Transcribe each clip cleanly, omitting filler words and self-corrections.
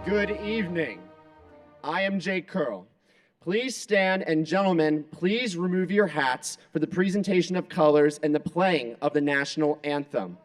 Good evening. I am Jake Curl. Please stand, and gentlemen, please remove your hats for the presentation of colors and the playing of the national anthem.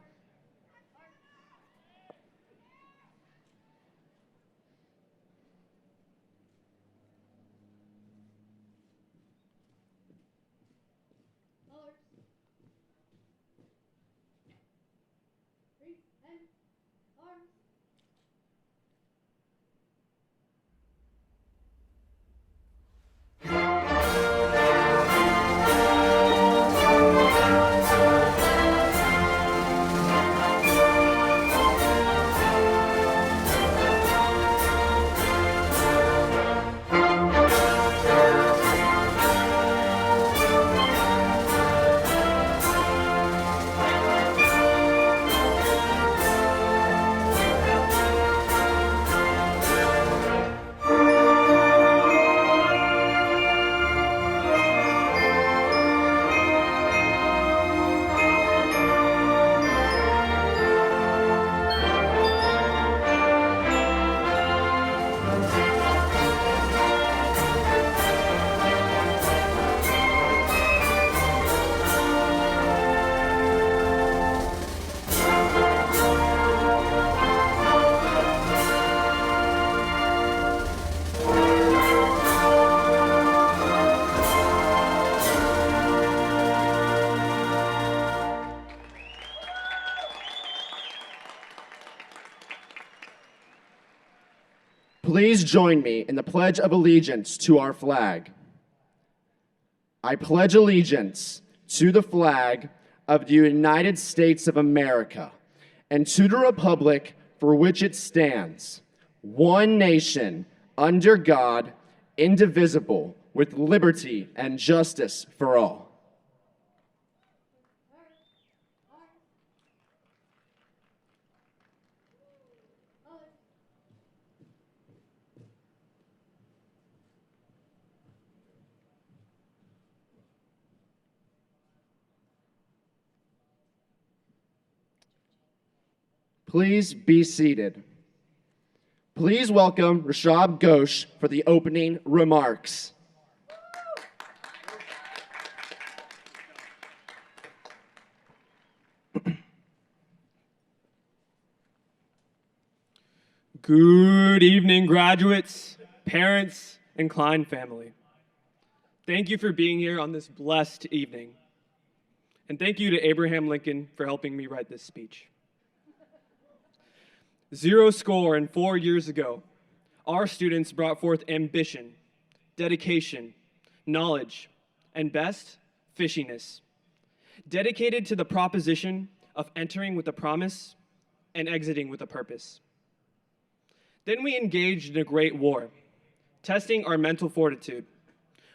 Please join me in the Pledge of Allegiance to our flag. I pledge allegiance to the flag of the United States of America and to the republic for which it stands, one nation, under God, indivisible, with liberty and justice for all. Please be seated. Please welcome Rashab Ghosh for the opening remarks. Good evening, graduates, parents, and Klein family. Thank you for being here on this blessed evening. And thank you to Abraham Lincoln for helping me write this speech. 4 years ago, our students brought forth ambition, dedication, knowledge, and best, fishiness, dedicated to the proposition of entering with a promise and exiting with a purpose. Then we engaged in a great war, testing our mental fortitude,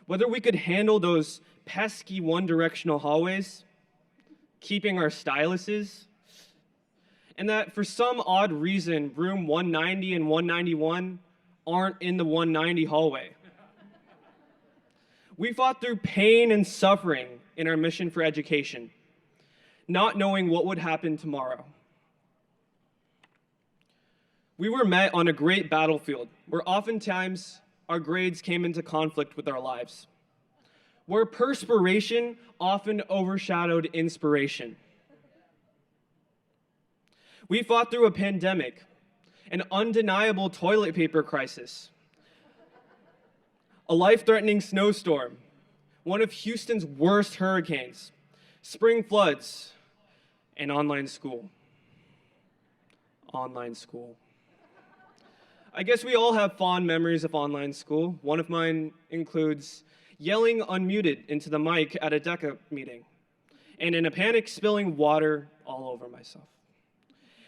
whether we could handle those pesky one-directional hallways, keeping our styluses, and that for some odd reason, room 190 and 191 aren't in the 190 hallway. We fought through pain and suffering in our mission for education, not knowing what would happen tomorrow. We were met on a great battlefield where oftentimes our grades came into conflict with our lives, where perspiration often overshadowed inspiration. We fought through a pandemic, an undeniable toilet paper crisis, a life-threatening snowstorm, one of Houston's worst hurricanes, spring floods, and online school. Online school. I guess we all have fond memories of online school. One of mine includes yelling unmuted into the mic at a DECA meeting, and in a panic spilling water all over myself.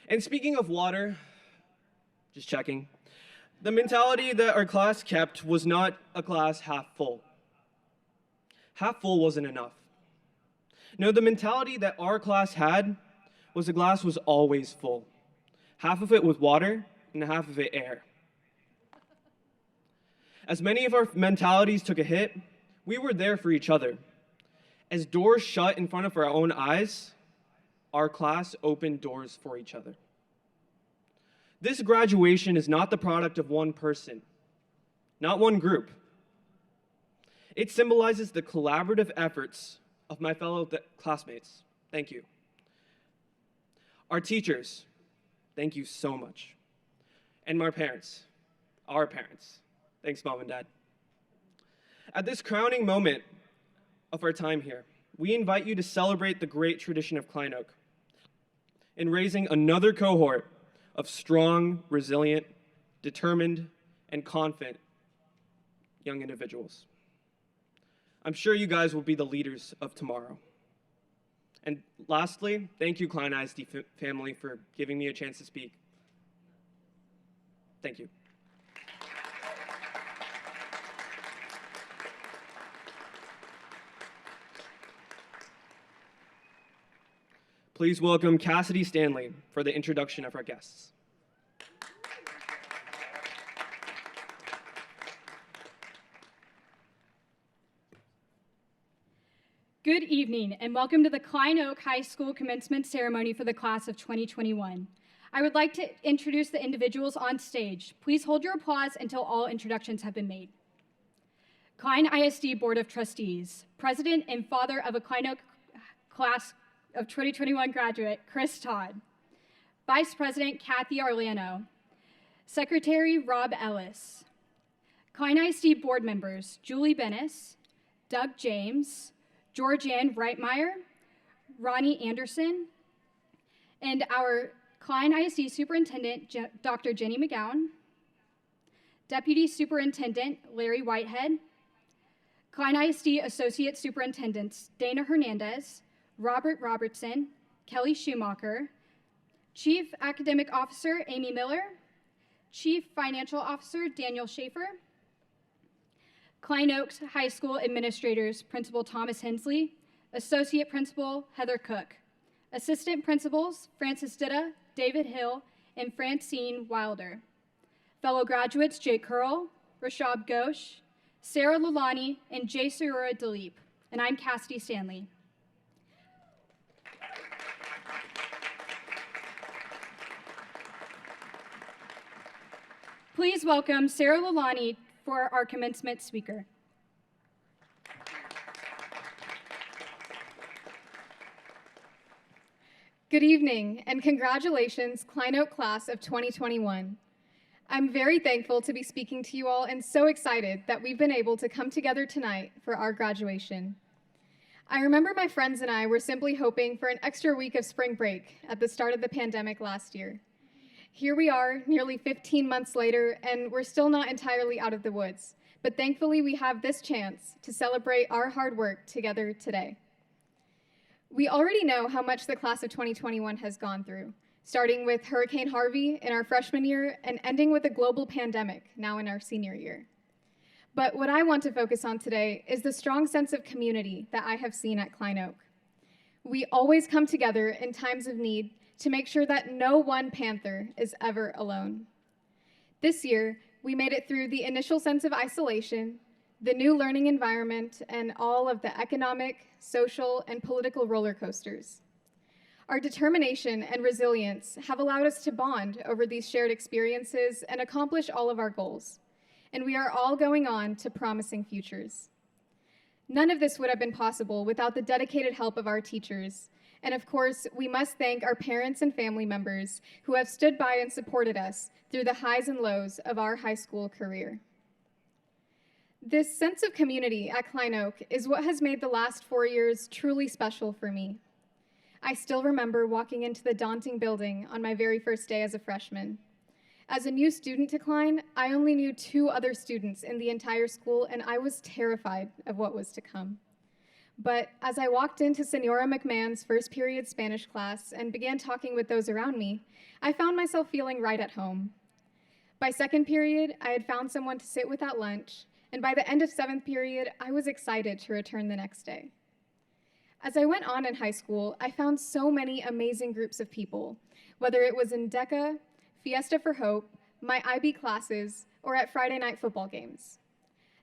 And speaking of water, just checking, the mentality that our class kept was not a class half full. Half full wasn't enough. No, the mentality that our class had was the glass was always full. Half of it with water and half of it air. As many of our mentalities took a hit, we were there for each other. As doors shut in front of our own eyes, our class opened doors for each other. This graduation is not the product of one person, not one group. It symbolizes the collaborative efforts of my fellow classmates. Thank you. Our teachers, thank you so much. And my parents, our parents. Thanks, Mom and Dad. At this crowning moment of our time here, we invite you to celebrate the great tradition of Klein Oak in raising another cohort of strong, resilient, determined, and confident young individuals. I'm sure you guys will be the leaders of tomorrow. And lastly, thank you, Klein ISD family, for giving me a chance to speak. Thank you. Please welcome Cassidy Stanley for the introduction of our guests. Good evening, and welcome to the Klein Oak High School commencement ceremony for the class of 2021. I would like to introduce the individuals on stage. Please hold your applause until all introductions have been made. Klein ISD Board of Trustees, President and father of a Klein Oak class of 2021 graduate, Chris Todd. Vice President, Kathy Arlano. Secretary, Rob Ellis. Klein ISD board members, Julie Bennis, Doug James, Georgianne Reitmeyer, Ronnie Anderson, and our Klein ISD Superintendent, Dr. Jenny McGowan, Deputy Superintendent, Larry Whitehead, Klein ISD Associate Superintendents, Dana Hernandez, Robert Robertson, Kelly Schumacher, Chief Academic Officer, Amy Miller, Chief Financial Officer, Daniel Schaefer, Klein Oaks High School Administrators, Principal Thomas Hensley, Associate Principal, Heather Cook, Assistant Principals, Francis Ditta, David Hill, and Francine Wilder, fellow graduates, Jake Curl, Rashab Ghosh, Sarah Lalani, and Jay Surura Dilip, and I'm Cassidy Stanley. Please welcome Sarah Lalani for our commencement speaker. Good evening, and congratulations, Klein Oak class of 2021. I'm very thankful to be speaking to you all and so excited that we've been able to come together tonight for our graduation. I remember my friends and I were simply hoping for an extra week of spring break at the start of the pandemic last year. Here we are, nearly 15 months later, and we're still not entirely out of the woods, but thankfully we have this chance to celebrate our hard work together today. We already know how much the class of 2021 has gone through, starting with Hurricane Harvey in our freshman year and ending with a global pandemic now in our senior year. But what I want to focus on today is the strong sense of community that I have seen at Klein Oak. We always come together in times of need to make sure that no one Panther is ever alone. This year, we made it through the initial sense of isolation, the new learning environment, and all of the economic, social, and political roller coasters. Our determination and resilience have allowed us to bond over these shared experiences and accomplish all of our goals, and we are all going on to promising futures. None of this would have been possible without the dedicated help of our teachers. And of course, we must thank our parents and family members who have stood by and supported us through the highs and lows of our high school career. This sense of community at Klein Oak is what has made the last 4 years truly special for me. I still remember walking into the daunting building on my very first day as a freshman. As a new student to Klein, I only knew 2 other students in the entire school, and I was terrified of what was to come. But as I walked into Senora McMahon's first period Spanish class and began talking with those around me, I found myself feeling right at home. By second period, I had found someone to sit with at lunch, and by the end of 7th period, I was excited to return the next day. As I went on in high school, I found so many amazing groups of people, whether it was in DECA, Fiesta for Hope, my IB classes, or at Friday night football games.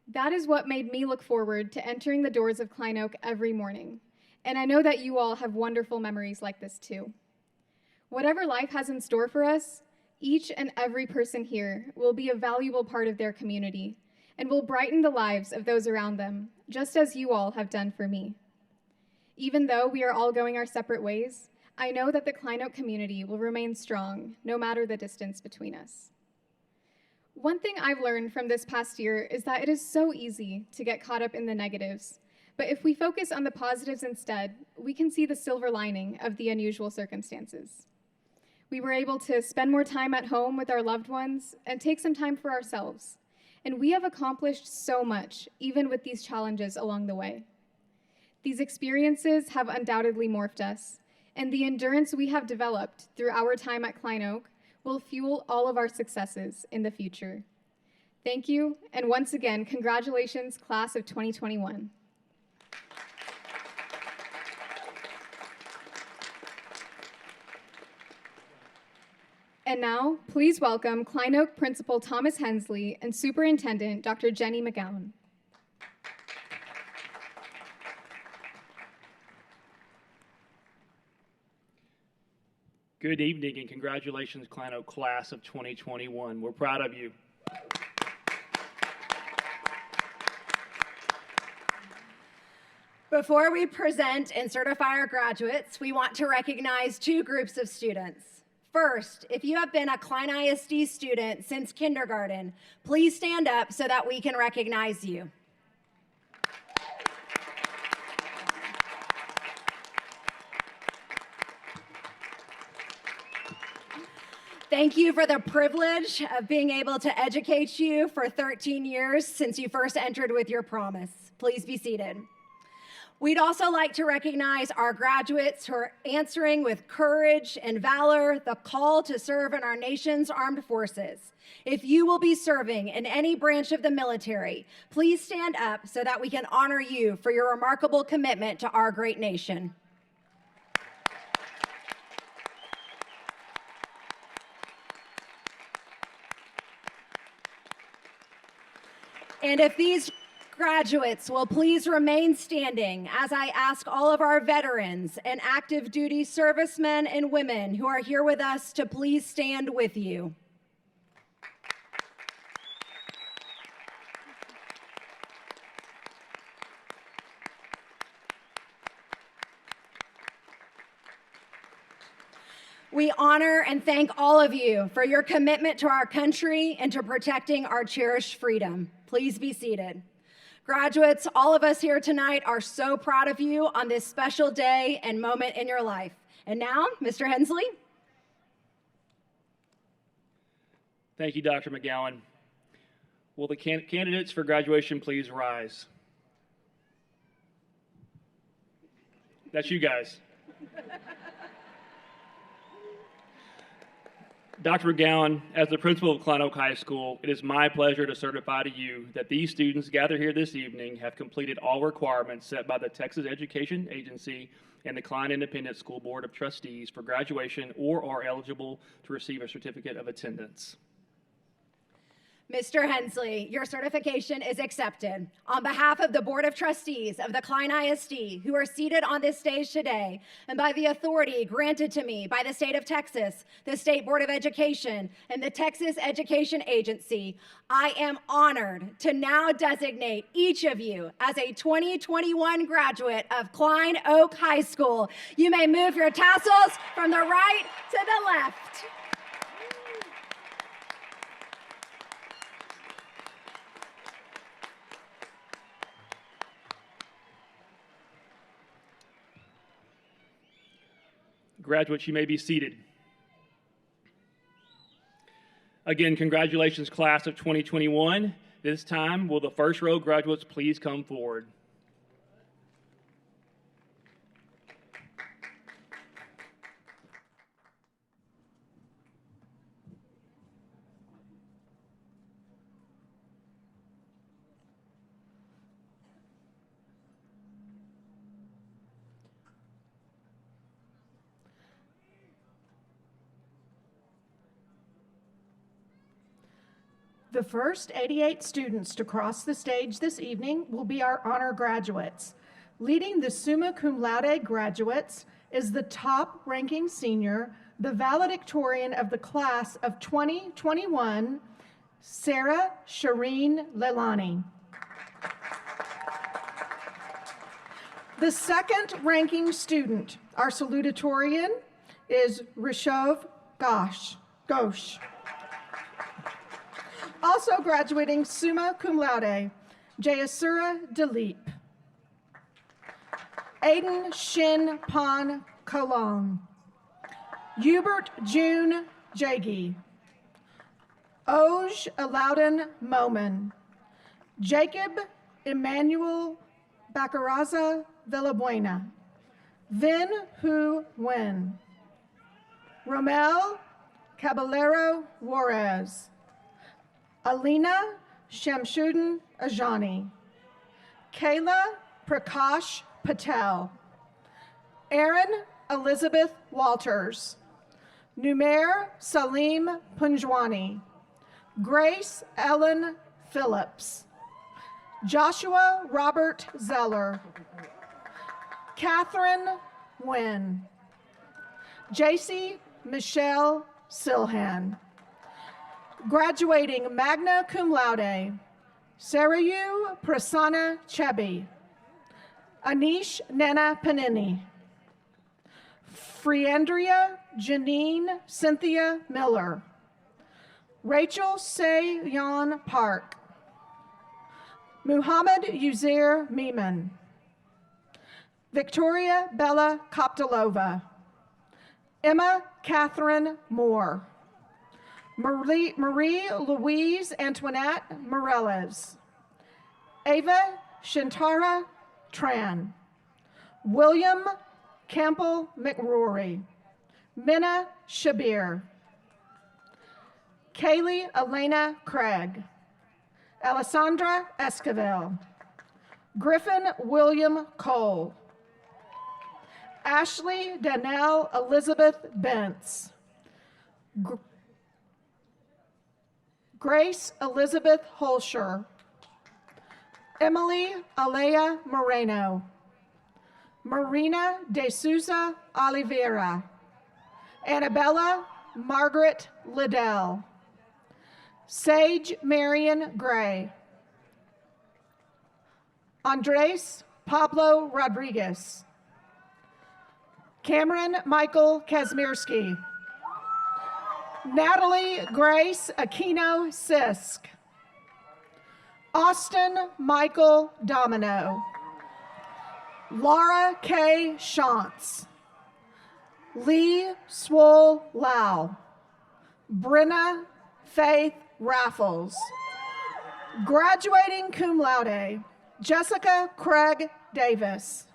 That is what made me look forward to entering the doors of Klein Oak every morning, and I know that you all have wonderful memories like this too. Whatever life has in store for us, Each and every person here will be a valuable part of their community and will brighten the lives of those around them, just as you all have done for me. Even though we are all going our separate ways, I know that the Klein Oak community will remain strong, no matter the distance between us. One thing I've learned from this past year is that it is so easy to get caught up in the negatives, but if we focus on the positives instead, we can see the silver lining of the unusual circumstances. We were able to spend more time at home with our loved ones and take some time for ourselves. And we have accomplished so much, even with these challenges along the way. These experiences have undoubtedly morphed us, and the endurance we have developed through our time at Klein Oak will fuel all of our successes in the future. Thank you, and once again, congratulations, class of 2021. And now, please welcome Klein Oak Principal Thomas Hensley and Superintendent Dr. Jenny McGowan. Good evening and congratulations, Klein Oak class of 2021. We're proud of you. Before we present and certify our graduates, we want to recognize two groups of students. First, if you have been a Klein ISD student since kindergarten, please stand up so that we can recognize you. Thank you for the privilege of being able to educate you for 13 years since you first entered with your promise. Please be seated. We'd also like to recognize our graduates who are answering with courage and valor the call to serve in our nation's armed forces. If you will be serving in any branch of the military, please stand up so that we can honor you for your remarkable commitment to our great nation. And if these graduates will please remain standing as I ask all of our veterans and active duty servicemen and women who are here with us to please stand with you. We honor and thank all of you for your commitment to our country and to protecting our cherished freedom. Please be seated. Graduates, all of us here tonight are so proud of you on this special day and moment in your life. And now, Mr. Hensley. Thank you, Dr. McGowan. Will the candidates for graduation please rise? That's you guys. Dr. McGowan, as the principal of Klein Oak High School, it is my pleasure to certify to you that these students gathered here this evening have completed all requirements set by the Texas Education Agency and the Klein Independent School Board of Trustees for graduation or are eligible to receive a certificate of attendance. Mr. Hensley, your certification is accepted. On behalf of the Board of Trustees of the Klein ISD, who are seated on this stage today, and by the authority granted to me by the state of Texas, the State Board of Education, and the Texas Education Agency, I am honored to now designate each of you as a 2021 graduate of Klein Oak High School. You may move your tassels from the right to the left. Graduates, you may be seated. Again, congratulations, class of 2021. This time, will the first row graduates please come forward? The first 88 students to cross the stage this evening will be our honor graduates. Leading the summa cum laude graduates is the top-ranking senior, the valedictorian of the class of 2021, Sarah Shireen Leilani. The second-ranking student, our salutatorian, is Rishov Ghosh. Also graduating summa cum laude, Jayasura Dilip. Aiden Shin Pan Kalong. Hubert June Jagi. Oj Alaudin Moman. Jacob Emmanuel Bacaraza Villabuena. Vin Hu Nguyen. Romel Caballero Juarez. Alina Shamshuddin Ajani. Kayla Prakash Patel. Erin Elizabeth Walters. Numair Salim Punjwani. Grace Ellen Phillips. Joshua Robert Zeller. Catherine Nguyen. JC Michelle Silhan. Graduating magna cum laude, Sarayu Prasanna Chebi. Anish Nana Panini. Friandria Janine Cynthia Miller. Rachel Se-Yon Park. Muhammad Uzair Miman. Victoria Bella Koptilova. Emma Catherine Moore. Marie Louise Antoinette Morales. Ava Shintara Tran. William Campbell McRory. Minna Shabir. Kaylee Elena Craig. Alessandra Esquivel. Griffin William Cole. Ashley Danelle Elizabeth Bentz. Grace Elizabeth Holscher. Emily Alea Moreno. Marina De Souza Oliveira. Annabella Margaret Liddell. Sage Marion Gray. Andres Pablo Rodriguez. Cameron Michael Kazmierski. Natalie Grace Aquino Sisk. Austin Michael Domino. Laura K. Shantz. Lee Swole Lau. Brenna Faith Raffles. Graduating cum laude, Jessica Craig Davis.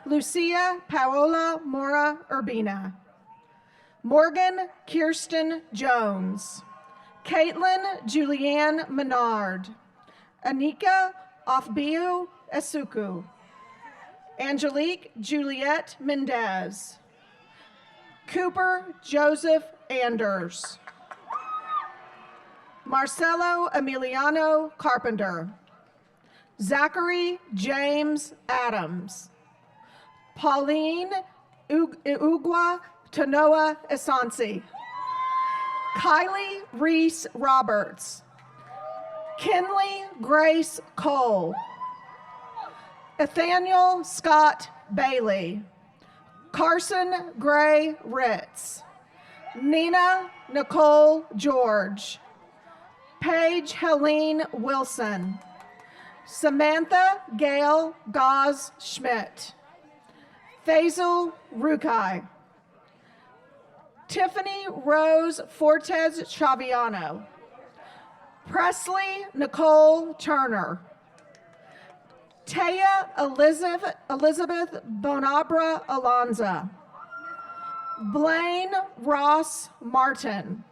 Lucia Paola Mora Urbina. Morgan Kirsten Jones. Caitlin Julianne Menard. Anika Ofbiu Esuku. Angelique Juliette Mendez. Cooper Joseph Anders. Marcelo Emiliano Carpenter. Zachary James Adams. Pauline Ugwa Tanoa Esansi. Kylie Reese Roberts. Kinley Grace Cole. Nathaniel Scott Bailey. Carson Gray Ritz. Nina Nicole George. Paige Helene Wilson. Samantha Gail Gauze Schmidt. Faisal Rukai. Tiffany Rose Fortes Chaviano. Presley Nicole Turner. Taya Elizabeth Bonabra Alonza. Blaine Ross Martin.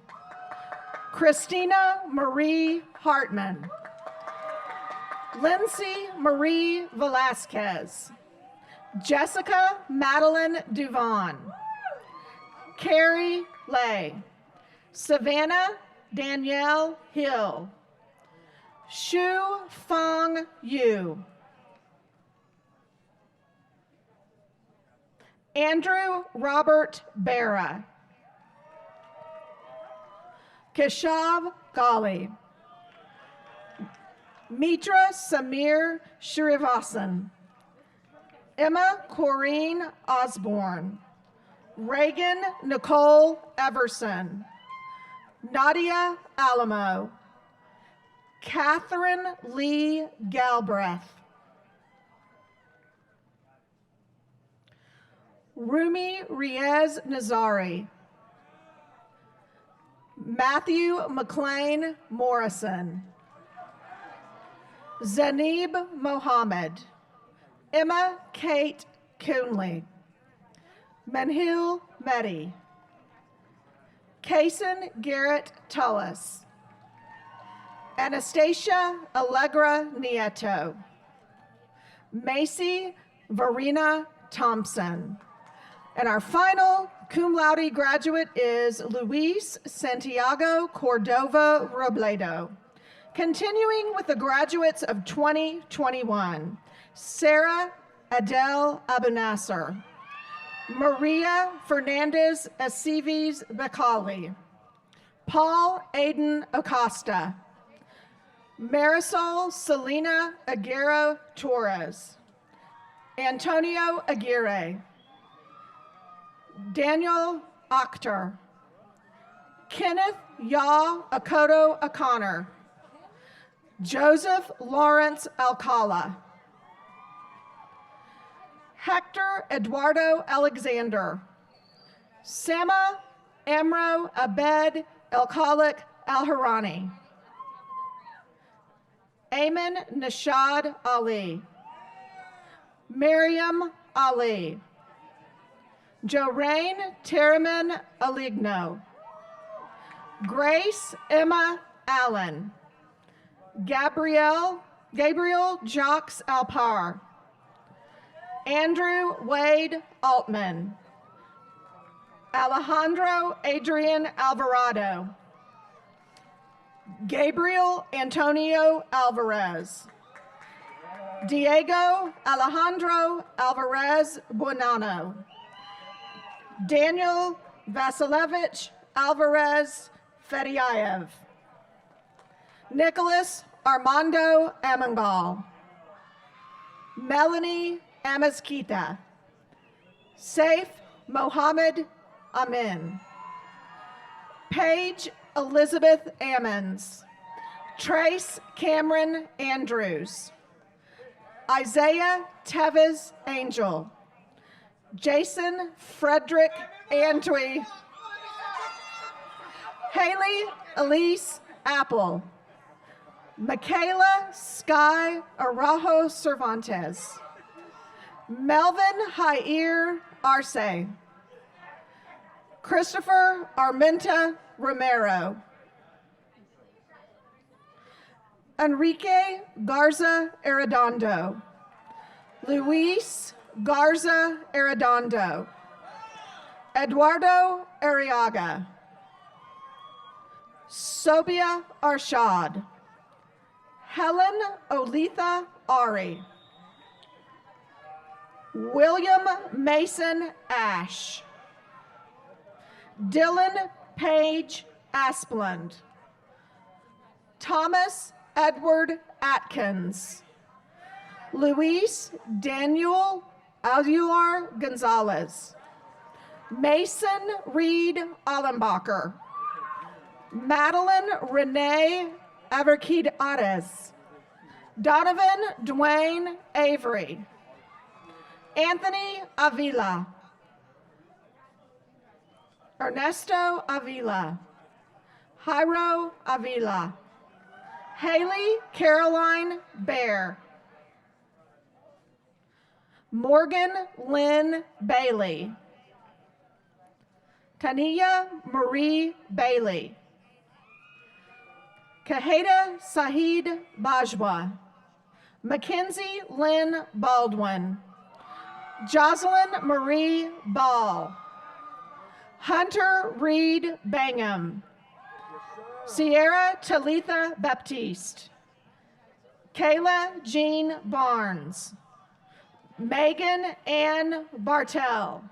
Christina Marie Hartman. Lindsay Marie Velasquez. Jessica Madeline Duvon. Carrie Lay. Savannah Danielle Hill. Shu Fong Yu. Andrew Robert Barra. Keshav Gali. Mitra Samir Shrivasan. Emma Corrine Osborne. Reagan Nicole Everson. Nadia Alamo. Catherine Lee Galbraith. Rumi Riaz Nazari. Matthew McLean Morrison. Zanib Mohammed. Emma Kate Coonley. Manhil Mehdi. Kason Garrett Tullis. Anastasia Allegra Nieto. Macy Verena Thompson. And our final cum laude graduate is Luis Santiago Cordova Robledo. Continuing with the graduates of 2021, Sarah Adele Abunasser, Maria Fernandez Aceves Bacali, Paul Aiden Acosta, Marisol Selena Aguero Torres, Antonio Aguirre, Daniel Akhtar, Kenneth Yaw Akoto O'Connor, Joseph Lawrence Alcala, Hector Eduardo Alexander, Sama Amro Abed Elkhalik Alharani, Ayman Nashad Ali, Miriam Ali, Jorain Terriman Aligno, Grace Emma Allen, Gabriel Jacques Alpar, Andrew Wade Altman, Alejandro Adrian Alvarado, Gabriel Antonio Alvarez, Diego Alejandro Alvarez Buonanno, Daniel Vasilevich Alvarez Fediaev, Nicholas Armando Amangal, Melanie Amazquita, Saif Mohammed Amin, Paige Elizabeth Ammons, Trace Cameron Andrews, Isaiah Tevez Angel, Jason Frederick Antwi, Haley Elise Apple, Michaela Sky Araujo Cervantes, Melvin Jair Arce, Christopher Armenta Romero, Enrique Garza Arredondo, Luis Garza Arredondo, Eduardo Arriaga, Sobia Arshad, Helen Olitha Ari, William Mason Ash, Dylan Page Asplund, Thomas Edward Atkins, Luis Daniel Aguilar Gonzalez, Mason Reed Allenbacher, Madeline Renee Averkid Ares, Donovan Dwayne Avery, Anthony Avila, Ernesto Avila, Jairo Avila, Haley Caroline Bear, Morgan Lynn Bailey, Tania Marie Bailey, Kaheda Sahid Bajwa, Mackenzie Lynn Baldwin, Jocelyn Marie Ball, Hunter Reed Bangham, Sierra Talitha Baptiste, Kayla Jean Barnes, Megan Ann Bartell,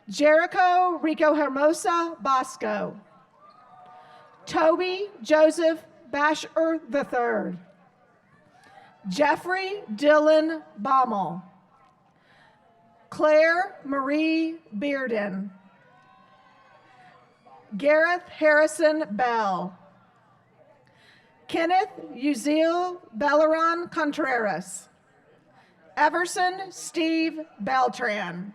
Jericho Rico Hermosa Bosco. Toby Joseph Basher III. Jeffrey Dylan Baumel. Claire Marie Bearden. Gareth Harrison Bell. Kenneth Uzil Belleron Contreras. Everson Steve Beltran.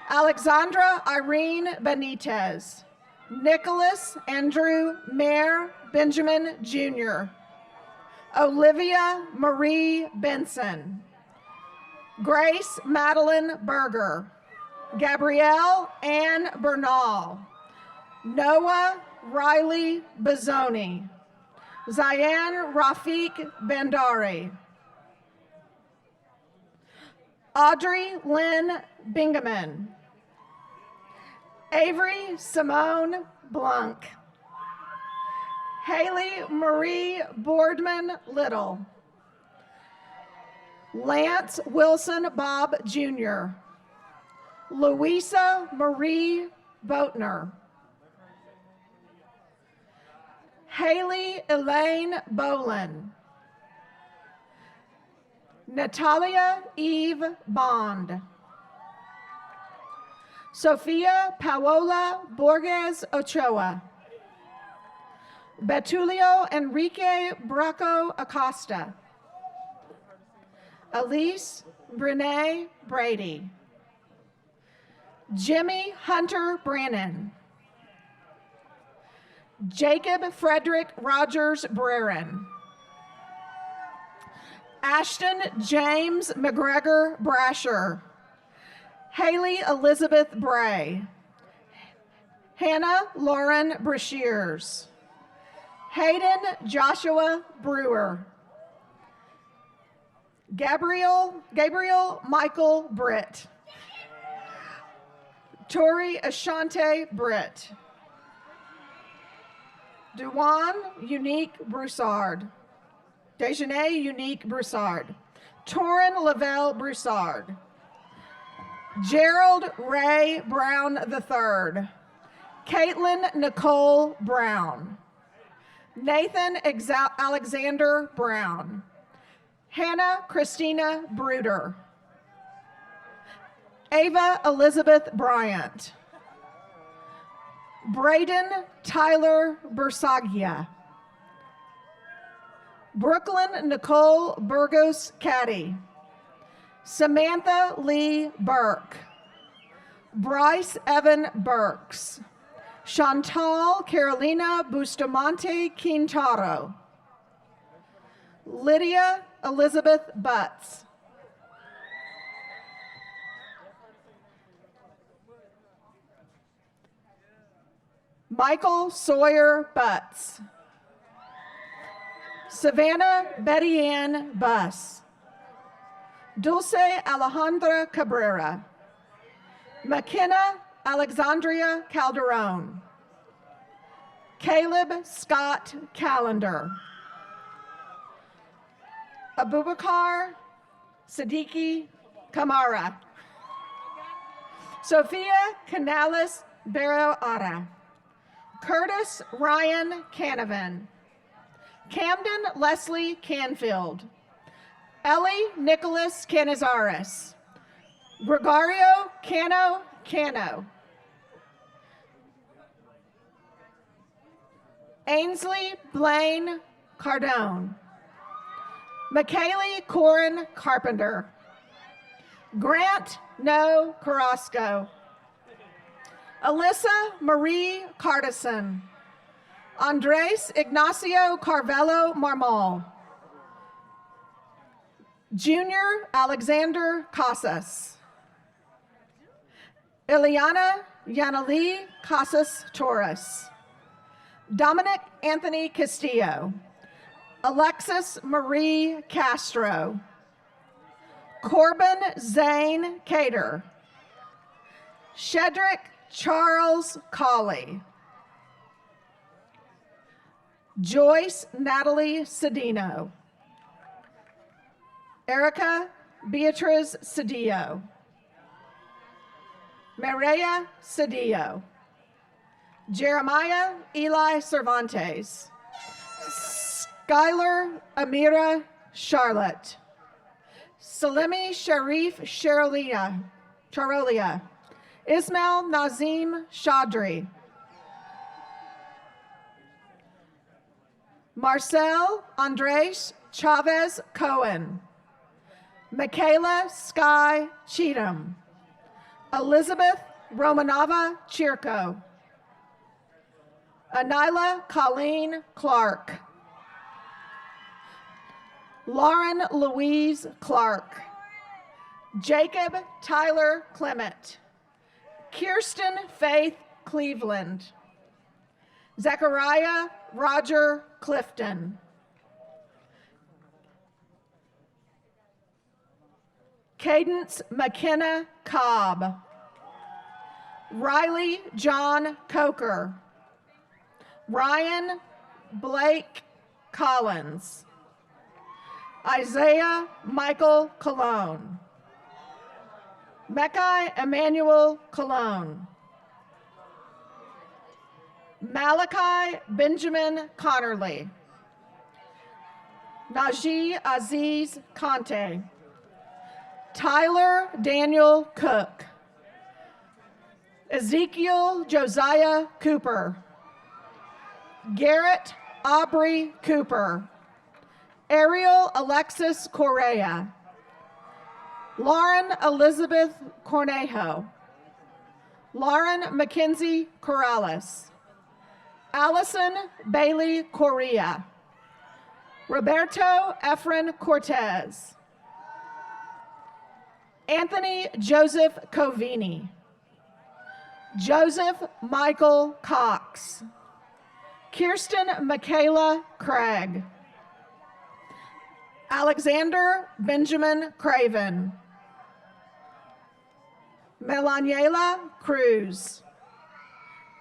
Alexandra Irene Benitez. Nicholas Andrew Mayer Benjamin Jr. Olivia Marie Benson. Grace Madeline Berger. Gabrielle Ann Bernal. Noah Riley Bazzoni. Zayan Rafiq Bandari. Audrey Lynn Bingaman. Avery Simone Blanc. Haley Marie Boardman Little. Lance Wilson Bob Jr. Louisa Marie Boatner. Haley Elaine Bolin. Natalia Eve Bond. Sofia Paola Borges Ochoa. Betulio Enrique Bracco Acosta. Elise Brene Brady. Jimmy Hunter Brannon. Jacob Frederick Rogers Brerin. Ashton James McGregor Brasher. Haley Elizabeth Bray. Hannah Lauren Brashears. Hayden Joshua Brewer. Gabriel Michael Britt. Tori Ashante Britt. Duan Unique Broussard. Dejanay Unique Broussard. Torin Lavelle Broussard. Gerald Ray Brown III. Caitlin Nicole Brown. Nathan Alexander Brown. Hannah Christina Bruder. Ava Elizabeth Bryant. Braden Tyler Bursagia. Brooklyn Nicole Burgos Caddy. Samantha Lee Burke. Bryce Evan Burks. Chantal Carolina Bustamante Quintaro. Lydia Elizabeth Butts. Michael Sawyer Butts. Savannah Betty Ann Buss. Dulce Alejandra Cabrera. McKenna Alexandria Calderon. Caleb Scott Callender. Abubakar Siddiqui Kamara. Sophia Canales Barrow Ara. Curtis Ryan Canavan. Camden Leslie Canfield. Ellie Nicholas Canizares. Gregorio Cano. Ainsley Blaine Cardone. McKaylee Corin Carpenter. Grant No Carrasco. Alyssa Marie Cardison. Andres Ignacio Carvello Marmol. Junior Alexander Casas. Ileana Yanali Casas Torres. Dominic Anthony Castillo. Alexis Marie Castro. Corbin Zane Cater. Shedrick Charles Colley. Joyce Natalie Cedino. Erica Beatriz Cedillo. Mireya Cedillo. Jeremiah Eli Cervantes. Skylar Amira Charlotte. Salimi Sharif Charolia. Ismail Nazim Chaudhry. Marcel Andres Chavez Cohen. Michaela Sky Cheatham. Elizabeth Romanova Chirko. Anila Colleen Clark. Lauren Louise Clark. Jacob Tyler Clement. Kirsten Faith Cleveland. Zechariah Roger Clifton. Cadence McKenna Cobb. Riley John Coker. Ryan Blake Collins. Isaiah Michael Cologne. Mekai Emmanuel Cologne. Malachi Benjamin Connerly. Najee Aziz Conte. Tyler Daniel Cook. Ezekiel Josiah Cooper. Garrett Aubrey Cooper. Ariel Alexis Correa. Lauren Elizabeth Cornejo. Lauren Mackenzie Corrales. Allison Bailey Correa. Roberto Efren Cortez. Anthony Joseph Covini. Joseph Michael Cox. Kirsten Michaela Craig. Alexander Benjamin Craven. Melaniela Cruz.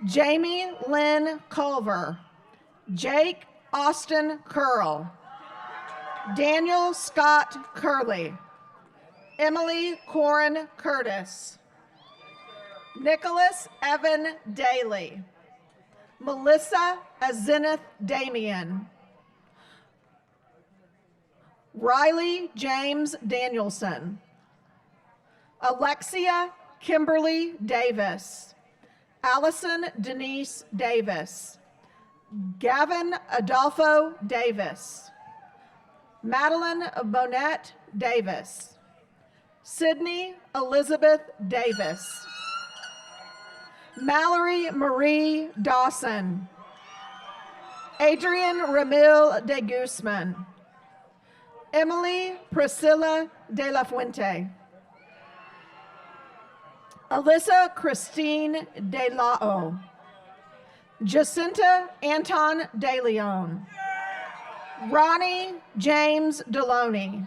Jamie Lynn Culver. Jake Austin Curl. Daniel Scott Curley. Emily Corin Curtis. Nicholas Evan Daly. Melissa Azenith Damian. Riley James Danielson. Alexia Kimberly Davis. Allison Denise Davis. Gavin Adolfo Davis. Madeline Bonette Davis. Sydney Elizabeth Davis. Mallory Marie Dawson. Adrian Ramil de Guzman. Emily Priscilla de la Fuente. Alyssa Christine de Lao. Jacinta Anton de Leon. Ronnie James Deloney.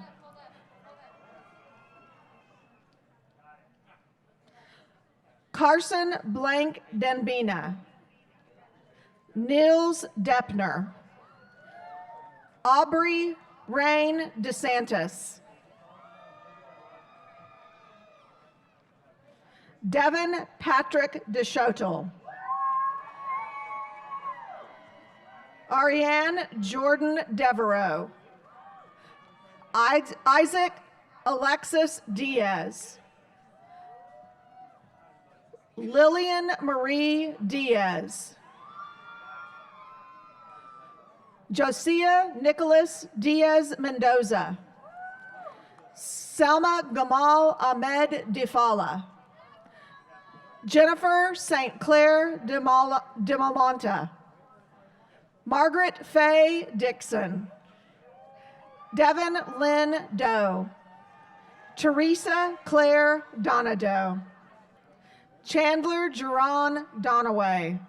Carson Blank Denbina. Nils Deppner. Aubrey Rain DeSantis. Devin Patrick DeShotel. Ariane Jordan Devereaux. Isaac Alexis Diaz. Lillian Marie Diaz. Josiah Nicholas Diaz Mendoza. Selma Gamal Ahmed Difala. Jennifer St. Clair de Malmonta. Margaret Faye Dixon. Devin Lynn Doe. Teresa Claire Donado. Chandler Jerron Donaway.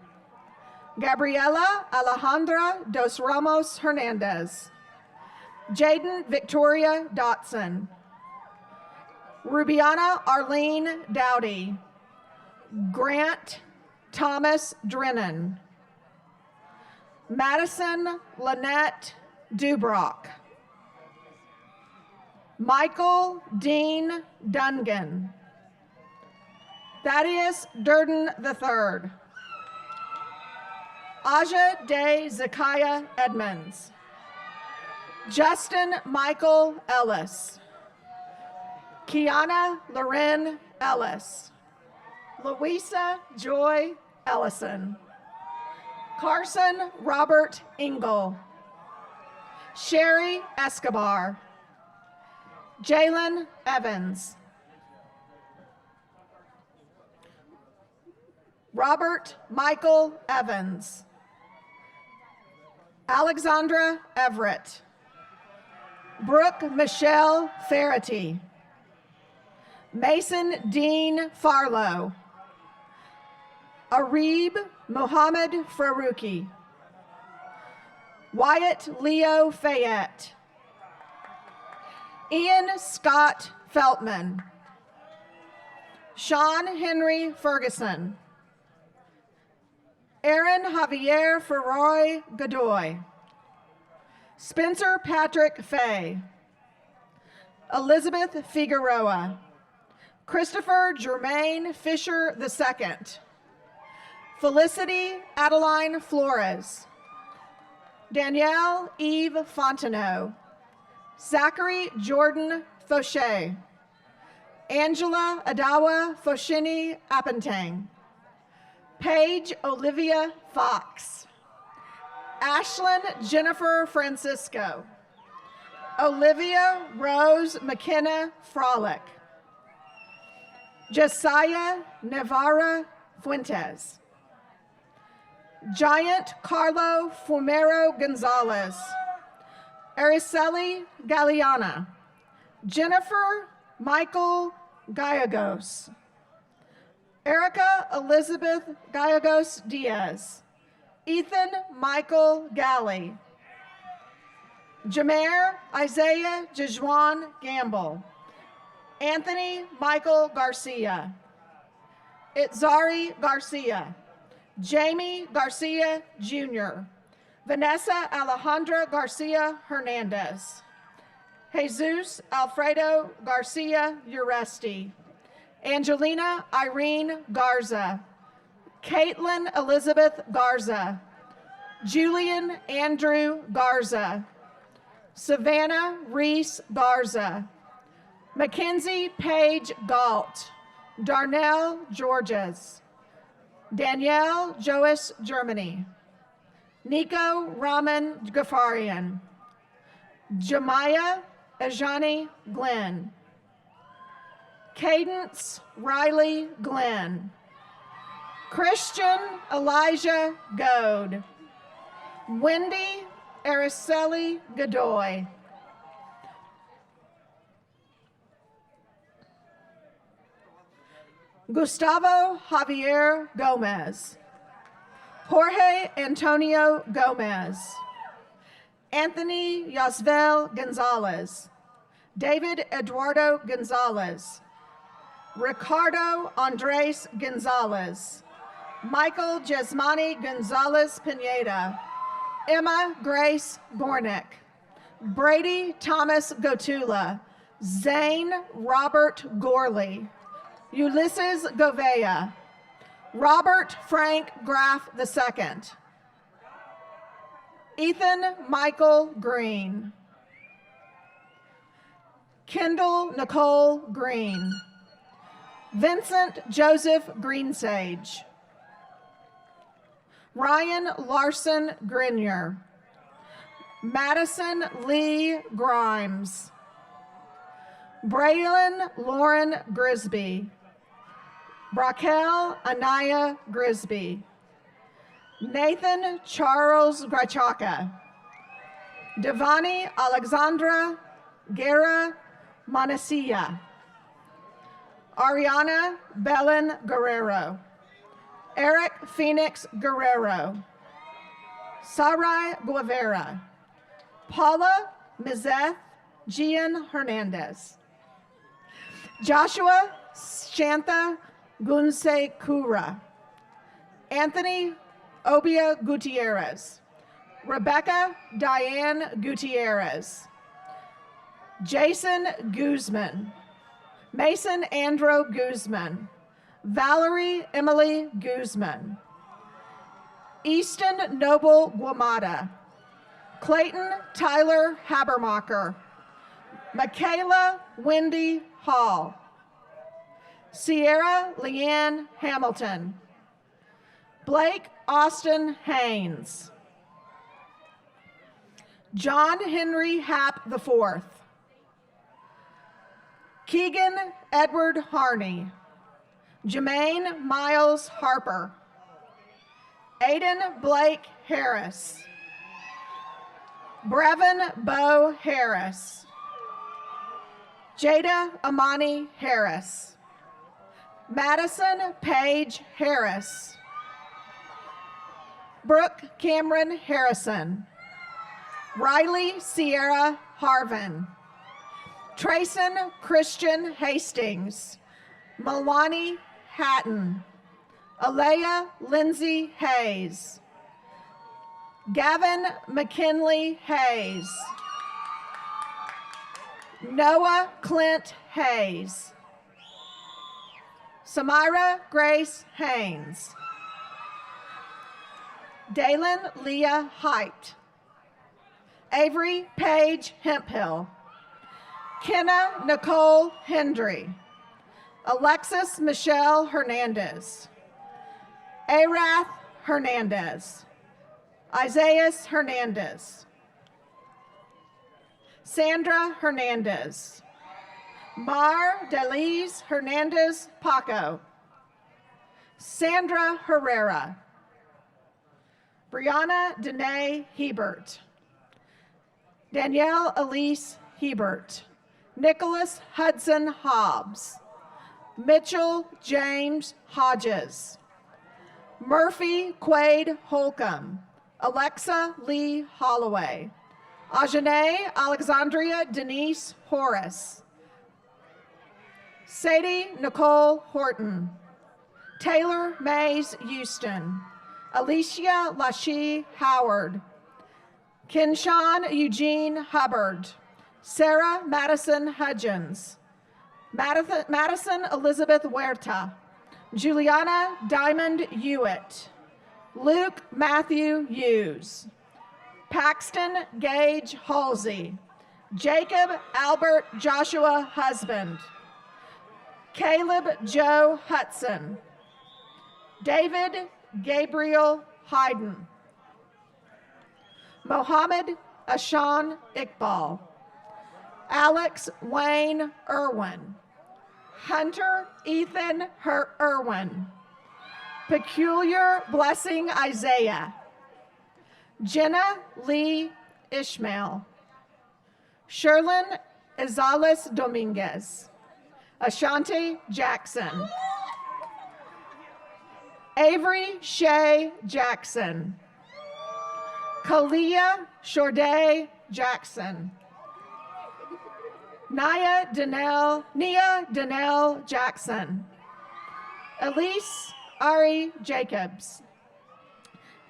Gabriela Alejandra Dos Ramos Hernandez. Jaden Victoria Dotson. Rubiana Arlene Dowdy. Grant Thomas Drennan. Madison Lynette Dubrock. Michael Dean Dungan. Thaddeus Durden III. Aja Day Zakiah Edmonds. Justin Michael Ellis. Kiana Loren Ellis. Louisa Joy Ellison. Carson Robert Engel. Sherry Escobar. Jalen Evans. Robert Michael Evans. Alexandra Everett. Brooke Michelle Farity. Mason Dean Farlow. Arib Muhammad Farouki. Wyatt Leo Fayette. Ian Scott Feltman. Sean Henry Ferguson. Aaron Javier Ferroy Godoy. Spencer Patrick Fay. Elizabeth Figueroa. Christopher Germain Fisher II. Felicity Adeline Flores. Danielle Eve Fontenot. Zachary Jordan Fauché. Angela Adawa Foshini Appentang. Paige Olivia Fox. Ashlyn Jennifer Francisco. Olivia Rose McKenna Frolic. Josiah Navarra Fuentes. Giant Carlo Fumero Gonzalez. Araceli Galeana. Jennifer Michael Gallegos. Erica Elizabeth Gallegos Diaz. Ethan Michael Galley. Jamer Isaiah Jejuan Gamble. Anthony Michael Garcia. Itzari Garcia. Jamie Garcia Jr. Vanessa Alejandra Garcia Hernandez. Jesus Alfredo Garcia Uresti. Angelina Irene Garza. Caitlin Elizabeth Garza. Julian Andrew Garza. Savannah Reese Garza. Mackenzie Paige Galt. Darnell Georges. Danielle Joas Germany. Nico Rahman Ghaffarian. Jemiah Ajani Glenn. Cadence Riley Glenn. Christian Elijah Goad. Wendy Araceli Godoy. Gustavo Javier Gomez. Jorge Antonio Gomez. Anthony Yasvel Gonzalez. David Eduardo Gonzalez. Ricardo Andres Gonzalez. Michael Jesmani Gonzalez Pineda. Emma Grace Gornick. Brady Thomas Gotula. Zane Robert Gorley. Ulysses Govea. Robert Frank Graff II. Ethan Michael Green. Kendall Nicole Green. Vincent Joseph Greensage. Ryan Larson Grenier. Madison Lee Grimes. Braylon Lauren Grisby. Braquel Anaya Grisby. Nathan Charles Grachaka. Devani Alexandra Guerra Monacia. Ariana Belen Guerrero. Eric Phoenix Guerrero. Sarai Guevara. Paula Mizeth Gian Hernandez. Joshua Shantha Gunse Kura. Anthony Obia Gutierrez. Rebecca Diane Gutierrez. Jason Guzman. Mason Andro Guzman. Valerie Emily Guzman, Easton Noble Guamata, Clayton Tyler Habermacher, Michaela Wendy Hall, Sierra Leanne Hamilton, Blake Austin Haynes, John Henry Happ IV, Keegan Edward Harney, Jermaine Miles Harper, Aiden Blake Harris, Brevin Bo Harris, Jada Amani Harris, Madison Paige Harris, Brooke Cameron Harrison, Riley Sierra Harvin, Trayson Christian Hastings, Malwani Hatton, Alea Lindsay Hayes, Gavin McKinley Hayes, Noah Clint Hayes, Samira Grace Haynes, Dalen Leah Height, Avery Paige Hemphill, Kenna Nicole Hendry, Alexis Michelle Hernandez, Arath Hernandez, Isaiah Hernandez, Sandra Hernandez, Mar Delise Hernandez Paco, Sandra Herrera, Brianna Danae Hebert, Danielle Elise Hebert, Nicholas Hudson Hobbs, Mitchell James Hodges, Murphy Quaid Holcomb, Alexa Lee Holloway, Ajane Alexandria Denise Horace, Sadie Nicole Horton, Taylor Mays Houston, Alicia Lachey Howard, Kinshawn Eugene Hubbard, Sarah Madison Hudgens, Madison Elizabeth Huerta, Juliana Diamond Hewitt, Luke Matthew Hughes, Paxton Gage Halsey, Jacob Albert Joshua Husband, Caleb Joe Hudson, David Gabriel Hayden, Mohammed Ashan Iqbal, Alex Wayne Irwin, Hunter Ethan Irwin, Peculiar Blessing Isaiah, Jenna Lee Ishmael, Sherlyn Izales Dominguez, Ashanti Jackson, Avery Shea Jackson, Kalia Shorday Jackson, Nia Danelle Jackson, Elise Ari Jacobs,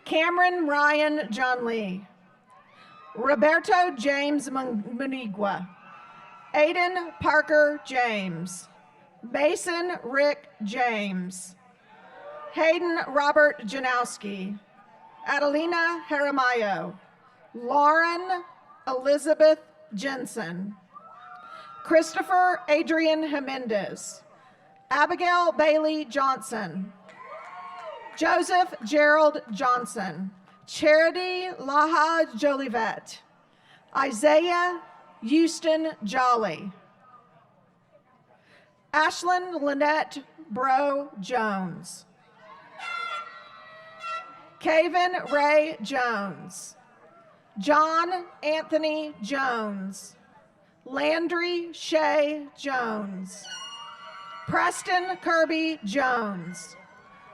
Cameron Ryan John Lee, Roberto James Munigua, Aiden Parker James, Mason Rick James, Hayden Robert Janowski, Adelina Haramayo, Lauren Elizabeth Jensen, Christopher Adrian Jimenez, Abigail Bailey Johnson, Joseph Gerald Johnson, Charity Laha Jolivet, Isaiah Houston Jolly, Ashlyn Lynette Bro Jones, Kaven Ray Jones, John Anthony Jones, Landry Shea Jones, Preston Kirby Jones,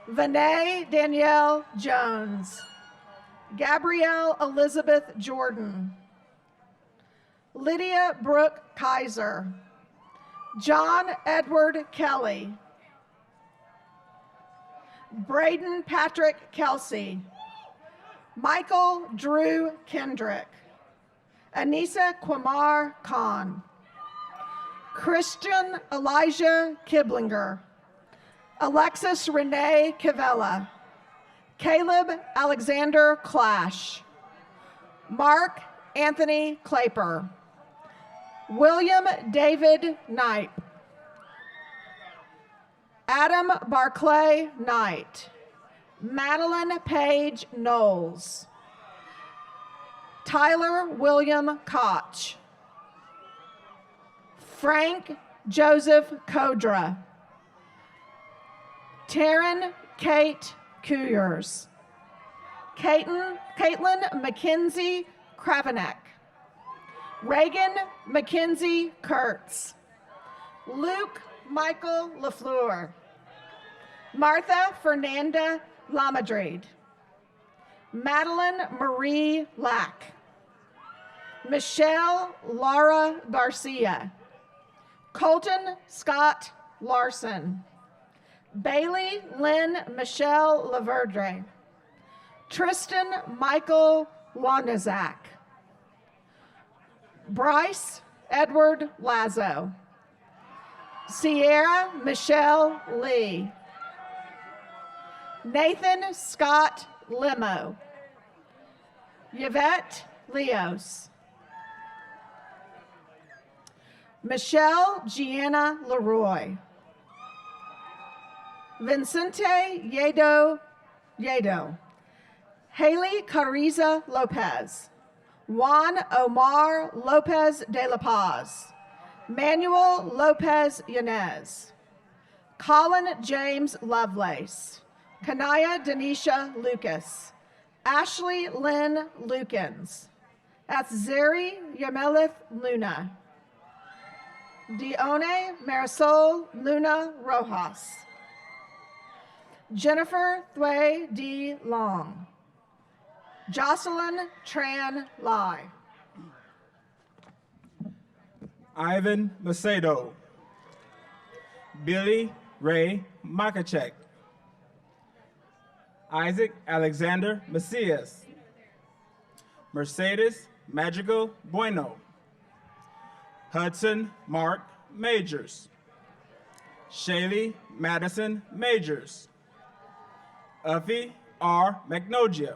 Vinay Danielle Jones, Gabrielle Elizabeth Jordan, Lydia Brooke Kaiser, John Edward Kelly, Braden Patrick Kelsey, Michael Drew Kendrick, Anissa Quamar Khan, Christian Elijah Kiblinger, Alexis Renee Cavella, Caleb Alexander Clash, Mark Anthony Claper, William David Knipe, Adam Barclay Knight, Madeline Page Knowles, Tyler William Koch, Frank Joseph Kodra, Taryn Kate Kuyers, Caitlin McKenzie Kravanek, Reagan McKenzie Kurtz, Luke Michael LaFleur, Martha Fernanda Lamadrid, Madeline Marie Lack, Michelle Laura Garcia, Colton Scott Larson, Bailey Lynn Michelle Laverdre, Tristan Michael Wanazak, Bryce Edward Lazo, Sierra Michelle Lee, Nathan Scott Limo, Yvette Leos, Michelle Gianna Leroy, Vincente Yedo, Haley Cariza Lopez, Juan Omar Lopez de la Paz, Manuel Lopez Yanez, Colin James Lovelace, Kanaya Denisha Lucas, Ashley Lynn Lukens, that's Zeri Yamelith Luna, Dione Marisol Luna Rojas, Jennifer Thuy D. Long, Jocelyn Tran Lai, Ivan Macedo, Billy Ray Makachek, Isaac Alexander Macias, Mercedes Magical Bueno, Hudson Mark Majors, Shaylee Madison Majors, Uffy R. Magnogia,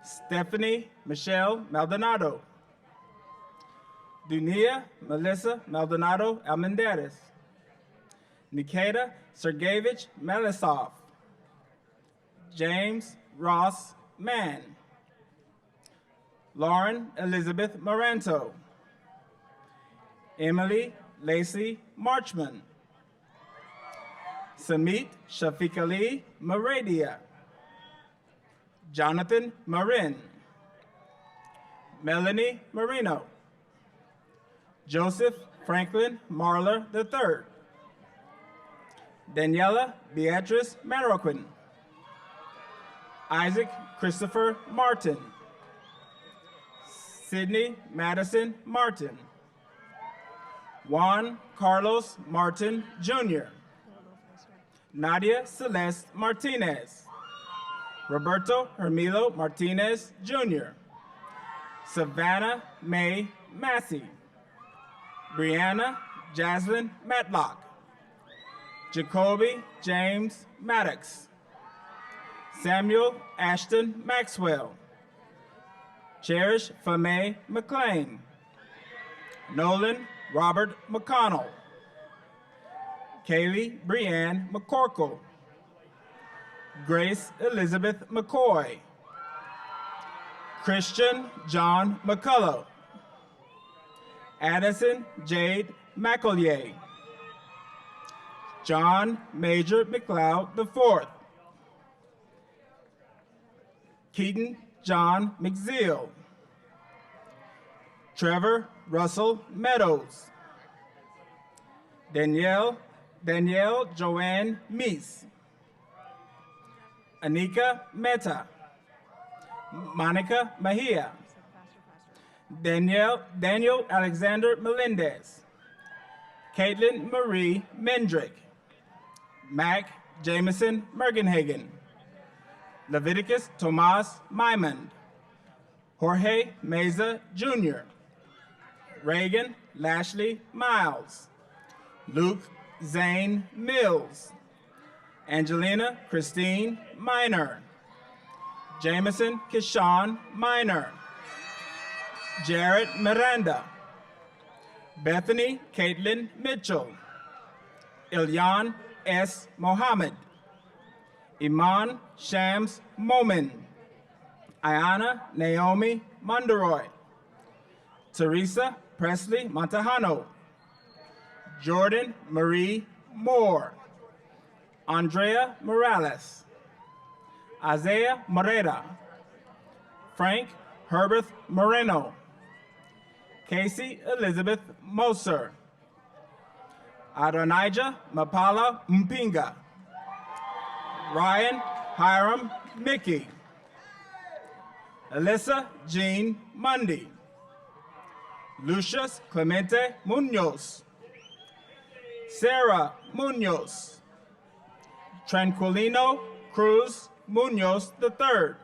Stephanie Michelle Maldonado, Dunia Melissa Maldonado Almendares, Nikita Sergeyevich Melisov, James Ross Mann, Lauren Elizabeth Moranto, Emily Lacey Marchman, Samit Shafiq Ali Maradia, Jonathan Marin, Melanie Marino, Joseph Franklin Marler III, Daniela Beatrice Maroquin, Isaac Christopher Martin, Sydney Madison Martin, Juan Carlos Martin Jr., Nadia Celeste Martinez, Roberto Hermilo Martinez Jr., Savannah May Massey, Brianna Jaslyn Matlock, Jacoby James Maddox, Samuel Ashton Maxwell, Cherish Fame McLean, Nolan Robert McConnell, Kaylee Brianne McCorkle, Grace Elizabeth McCoy, Christian John McCullough, Addison Jade McEllier, John Major McLeod IV, Keaton John McZeal, Trevor Russell Meadows, Danielle Joanne Meese, Anika Mehta, Monica Mejia, Daniel Alexander Melendez, Caitlin Marie Mendrick, Mac Jameson Mergenhagen, Leviticus Tomas Mymond, Jorge Meza Jr., Reagan Lashley Miles, Luke Zane Mills, Angelina Christine Minor, Jameson Kishawn Minor, Jared Miranda, Bethany Caitlin Mitchell, Ilyan S. Mohammed, Iman Shams Momin, Ayana Naomi Monderoy, Teresa Presley Montejano, Jordan Marie Moore, Andrea Morales, Isaiah Morera, Frank Herbert Moreno, Casey Elizabeth Moser, Adonijah Mapala Mpinga, Ryan Hiram Mickey, Alyssa Jean Mundy, Lucius Clemente Munoz, Sarah Munoz, Tranquilino Cruz Munoz III,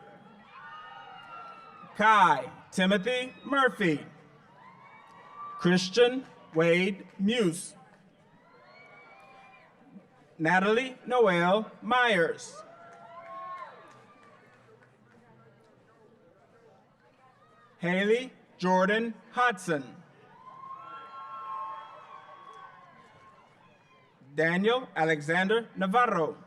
Kai Timothy Murphy, Christian Wade Muse, Natalie Noel Myers, Haley Jordan Hodson, Daniel Alexander Navarro,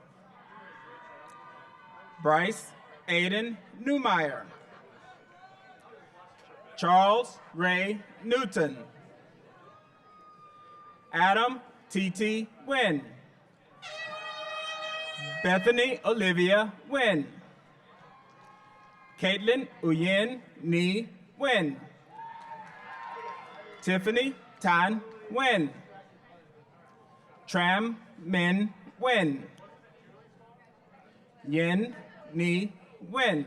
Bryce Aiden Newmeyer, Charles Ray Newton, Adam T.T. Wynn, Bethany Olivia Wynn, Caitlin Uyen Ni Wynn, Tiffany Tan Wynn, Tram Min Wynn, Yin Ni Wynn,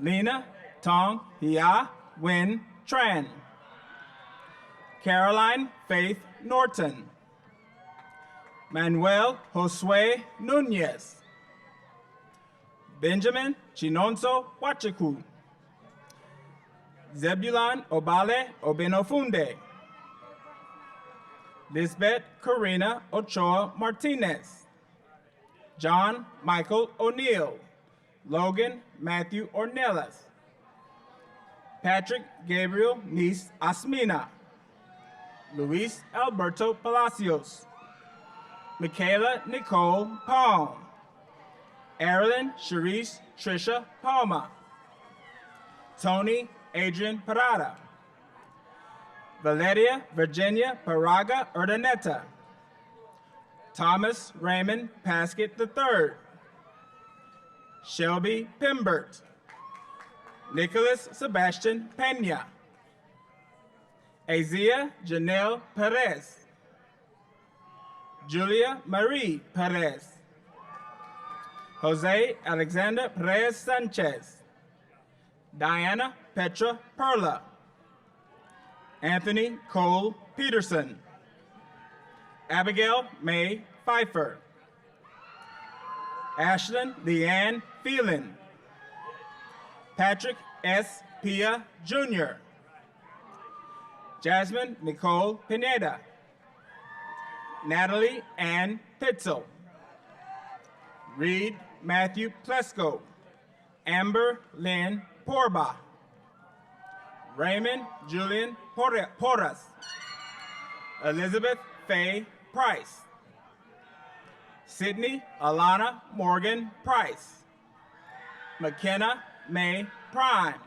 Lena Tong Hia Wynn Tran, Caroline Faith Norton, Manuel Josue Nunez, Benjamin Chinonso Wachiku, Zebulon Obale Obenofunde, Lisbeth Karina Ochoa Martinez, John Michael O'Neill, Logan Matthew Ornelas, Patrick Gabriel Nice Asmina, Luis Alberto Palacios, Michaela Nicole Palm, Erilyn Cherise Trisha Palma, Tony Adrian Parada, Valeria Virginia Paraga Urdaneta, Thomas Raymond Paskett III, Shelby Pimbert, Nicholas Sebastian Pena, Azia Janelle Perez, Julia Marie Perez, Jose Alexander Perez Sanchez, Diana Petra Perla, Anthony Cole Peterson, Abigail May Pfeiffer, Ashlyn Leanne Phelan, Patrick S. Pia Jr., Jasmine Nicole Pineda, Natalie Ann Pitzel, Reed Matthew Plesko, Amber Lynn Porba, Raymond Julian Porras, Elizabeth Faye Price, Sydney Alana Morgan Price, McKenna May Prime,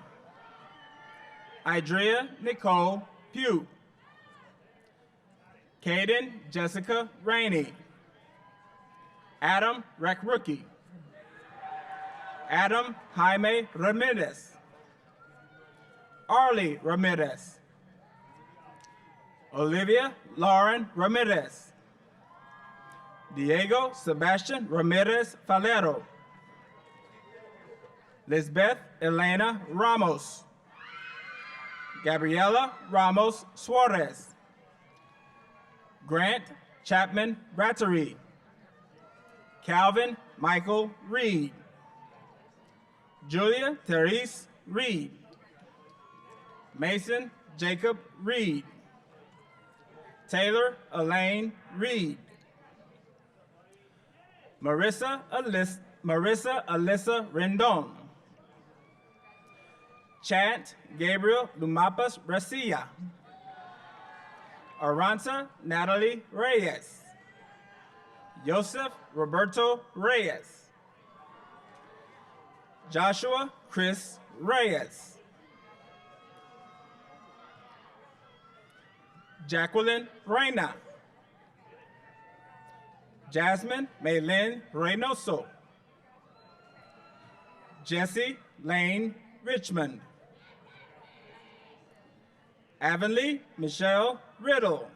Idrea Nicole Pugh, Caden Jessica Rainey, Adam Rookie, Adam Jaime Ramirez, Arlie Ramirez, Olivia Lauren Ramirez, Diego Sebastian Ramirez Falero, Lisbeth Elena Ramos, Gabriela Ramos Suarez, Grant Chapman Brattery, Calvin Michael Reed, Julia Therese Reed, Mason Jacob Reed, Taylor Elaine Reed, Marissa Alyssa Rendon. Chant Gabriel Lumapas Brasilla. Aranza Natalie Reyes. Joseph Roberto Reyes. Joshua Chris Reyes. Jacqueline Reyna. Jasmine Maylin Reynoso. Jesse Lane Richmond. Avonlea Michelle Riddle.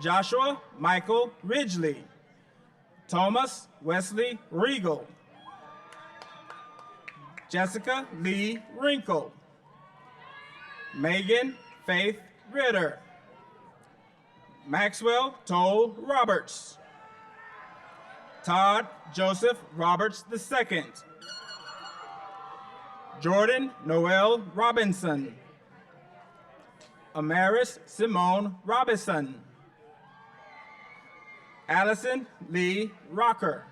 Joshua Michael Ridgely. Thomas Wesley Regal. Jessica Lee Wrinkle. Megan Faith Ritter. Maxwell Toll Roberts. Todd Joseph Roberts II. Jordan Noel Robinson. Amaris Simone Robinson. Allison Lee Rocker.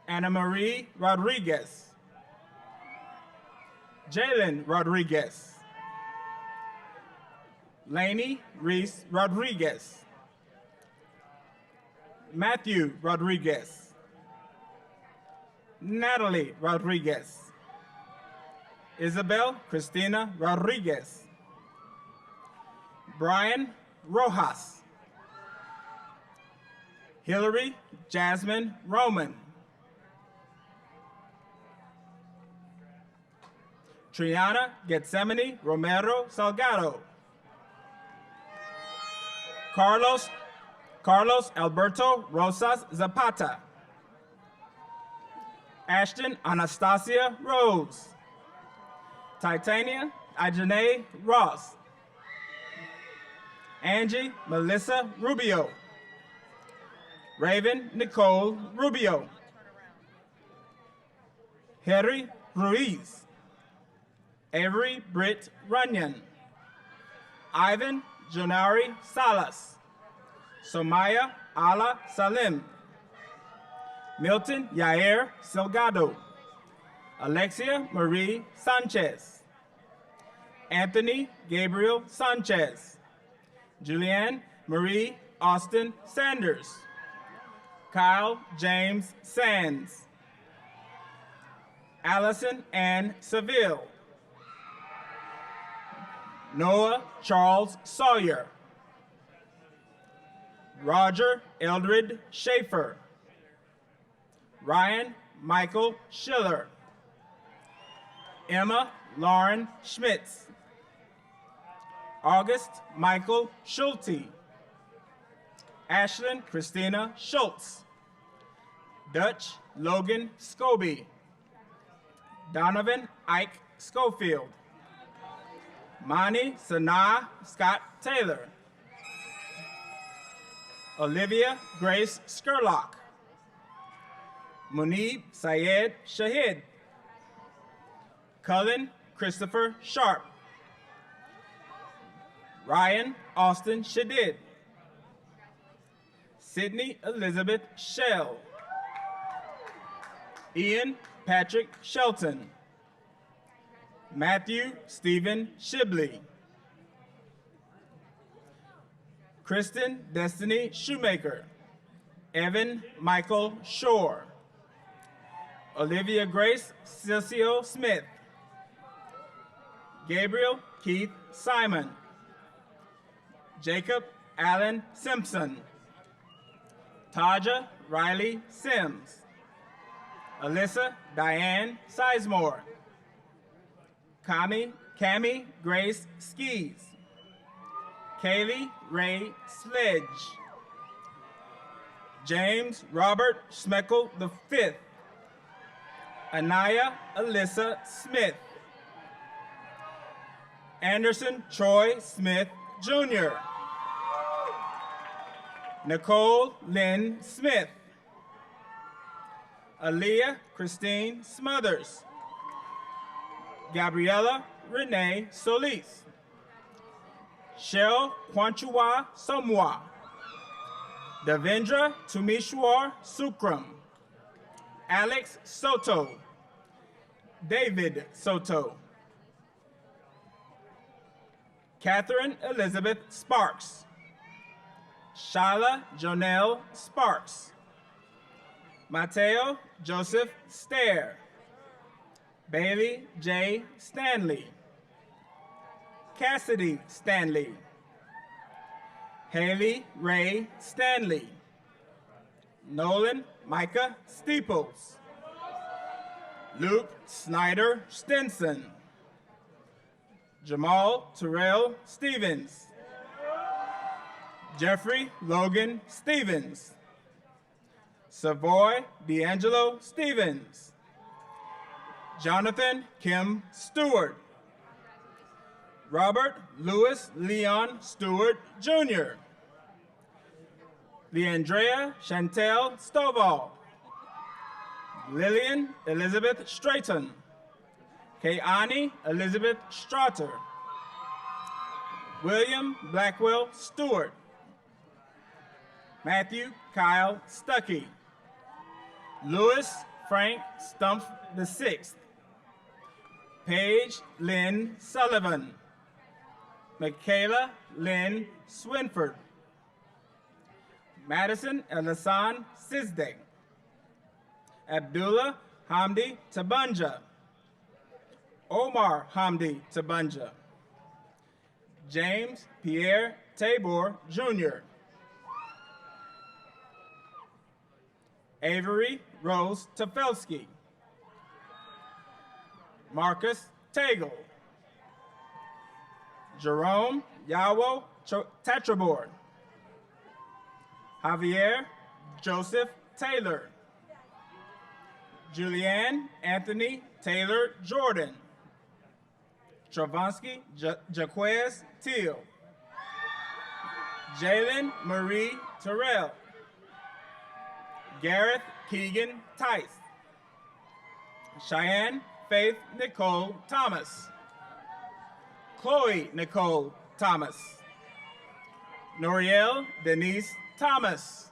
Anna Marie Rodriguez. Jalen Rodriguez. Laney Reese Rodriguez. Matthew Rodriguez. Natalie Rodriguez. Isabel Christina Rodriguez. Brian Rojas. Hillary Jasmine Roman. Triana Gethsemane Romero Salgado. Carlos Alberto Rosas Zapata. Ashton Anastasia Rose. Titania Ajane Ross. Angie Melissa Rubio. Raven Nicole Rubio. Harry Ruiz. Avery Britt Runyon. Ivan Jonari Salas. Somaya Ala Salim. Milton Yair Salgado. Alexia Marie Sanchez. Anthony Gabriel Sanchez. Julianne Marie Austin Sanders. Kyle James Sands. Allison Ann Seville. Noah Charles Sawyer. Roger Eldred Schaefer. Ryan Michael Schiller. Emma Lauren Schmitz. August Michael Schulte. Ashlyn Christina Schultz. Dutch Logan Scobie. Donovan Ike Schofield. Mani Sanaa Scott Taylor. Olivia Grace Skurlock. Munib Syed Shahid. Cullen Christopher Sharp. Ryan Austin Shadid. Sydney Elizabeth Shell. Ian Patrick Shelton. Matthew Stephen Shibley. Kristen Destiny Shoemaker. Evan Michael Shore. Olivia Grace Cecile Smith. Gabriel Keith Simon. Jacob Allen Simpson. Taja Riley Sims. Alyssa Diane Sizemore. Cami Grace Skis. Kaylee Ray Sledge. James Robert Schmeckel V. Anaya Alyssa Smith. Anderson Troy Smith Jr. Nicole Lynn Smith. Aaliyah Christine Smothers. Gabriella Renee Solis. Shell Kwanchua Somwa. Devendra Tumishwar Sukram, Alex Soto, David Soto, Catherine Elizabeth Sparks, Shyla Jonelle Sparks, Mateo Joseph Stair, Bailey J. Stanley, Cassidy Stanley, Haley Ray Stanley, Nolan Micah Steeples, Luke Snyder Stinson, Jamal Terrell Stevens, Jeffrey Logan Stevens, Savoy D'Angelo Stevens, Jonathan Kim Stewart, Robert Louis Leon Stewart Jr., Leandrea Chantel Stovall, Lillian Elizabeth Strayton, Kayani Elizabeth Strater, William Blackwell Stewart, Matthew Kyle Stuckey, Louis Frank Stumpf VI, Paige Lynn Sullivan, Michaela Lynn Swinford, Madison Elasan Sizde, Abdullah Hamdi Tabunja, Omar Hamdi Tabunja, James Pierre Tabor Jr., Avery Rose Tefelsky, Marcus Tagle, Jerome Yawo Tetrabord, Javier Joseph Taylor, Julianne Anthony Taylor Jordan, Travansky Jaquez Teal, Jalen Marie Terrell, Gareth Keegan Tice, Cheyenne Faith Nicole Thomas, Chloe Nicole Thomas, Noriel Denise Thomas,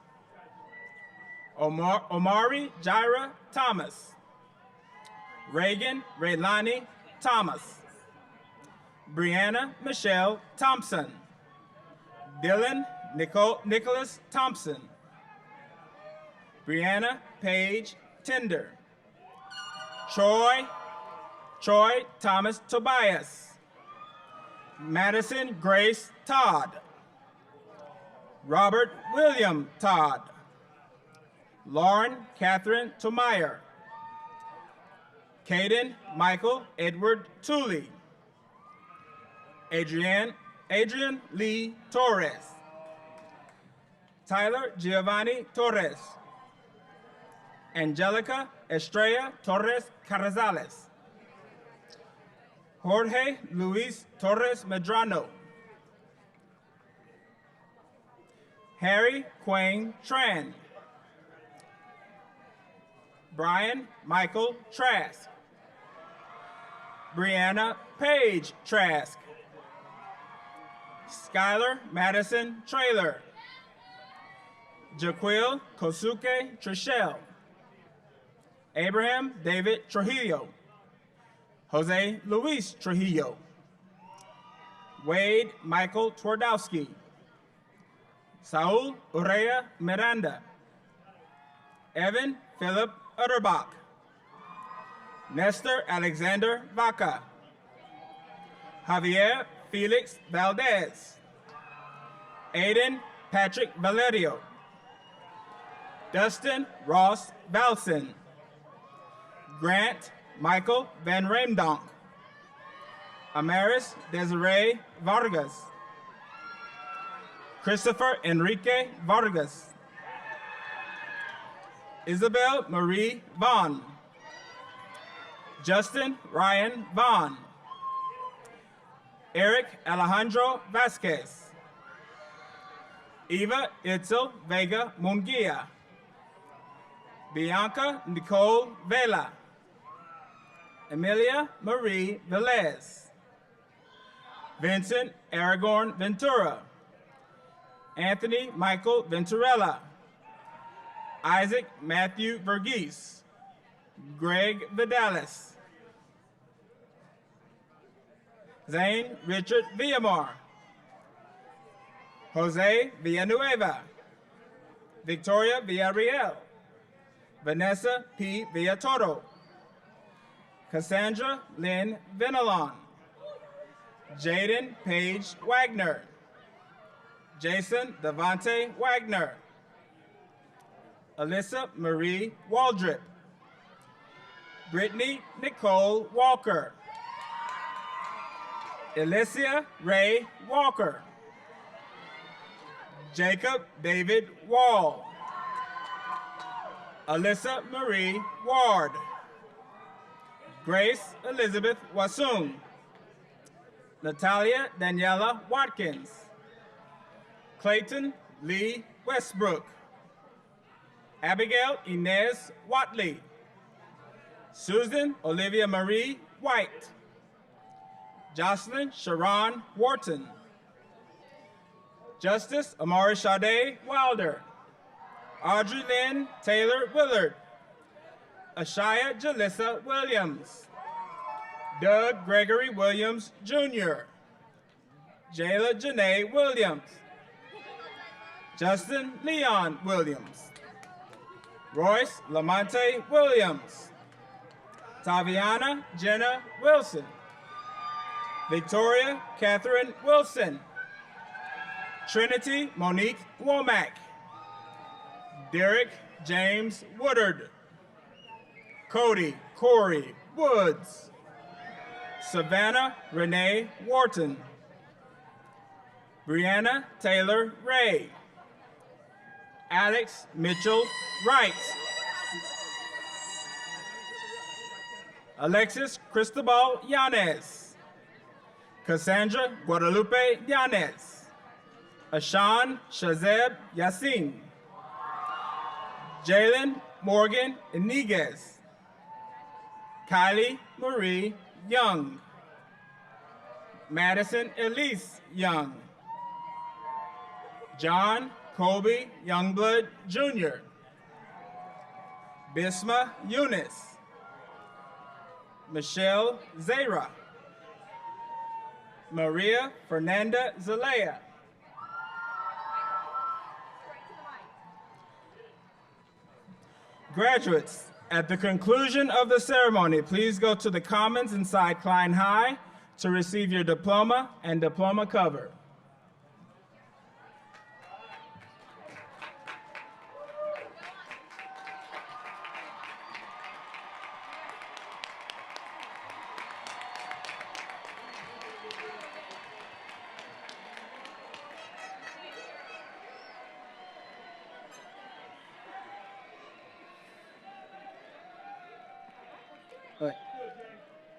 Omari Jaira Thomas, Reagan Raylani Thomas, Brianna Michelle Thompson, Dylan Nicholas Thompson, Brianna Paige Tinder, Troy Thomas Tobias, Madison Grace Todd, Robert William Todd, Lauren Catherine Tomeyer, Caden Michael Edward Tooley, Adrian Lee Torres, Tyler Giovanni Torres, Angelica Estrella Torres Carrizales, Jorge Luis Torres Medrano, Harry Quang Tran, Brian Michael Trask, Brianna Paige Trask, Skylar Madison Trailer, Jaquil Kosuke Trishelle, Abraham David Trujillo, Jose Luis Trujillo, Wade Michael Twardowski, Saul Urrea Miranda, Evan Philip Utterbach, Nestor Alexander Vaca, Javier Felix Valdez, Aiden Patrick Valerio, Dustin Ross Valson, Grant Michael Van Reemdonk, Amaris Desiree Vargas, Christopher Enrique Vargas, Isabel Marie Vaughn, Justin Ryan Vaughn, Eric Alejandro Vasquez, Eva Itzel Vega Munguia, Bianca Nicole Vela, Emilia Marie Velez, Vincent Aragorn Ventura, Anthony Michael Venturella, Isaac Matthew Verghese, Greg Vidalis, Zane Richard Villamar, Jose Villanueva, Victoria Villarreal, Vanessa P. Villatoro, Cassandra Lynn Venelon, Jaden Page Wagner, Jason Devante Wagner, Alyssa Marie Waldrip, Brittany Nicole Walker, Alicia Ray Walker, Jacob David Wall, Alyssa Marie Ward, Grace Elizabeth Wassoon, Natalia Daniela Watkins, Clayton Lee Westbrook, Abigail Inez Watley, Susan Olivia Marie White, Jocelyn Sharon Wharton, Justice Amari Sade Wilder, Audrey Lynn Taylor Willard, Ashaya Jalissa Williams, Doug Gregory Williams Jr., Jayla Janae Williams, Justin Leon Williams, Royce Lamonte Williams, Taviana Jenna Wilson, Victoria Catherine Wilson, Trinity Monique Womack, Derek James Woodard, Cody Corey Woods, Savannah Renee Wharton, Brianna Taylor Ray, Alex Mitchell Wright, Alexis Cristobal Yanez, Cassandra Guadalupe Yanez, Ashan Shazeb Yassin, Jalen Morgan Iniguez, Kylie Marie Young, Madison Elise Young, John Kobe Youngblood Jr., Bisma Eunice, Michelle Zara, Maria Fernanda Zelaya, graduates, at the conclusion of the ceremony, please go to the Commons inside Klein High to receive your diploma and diploma cover.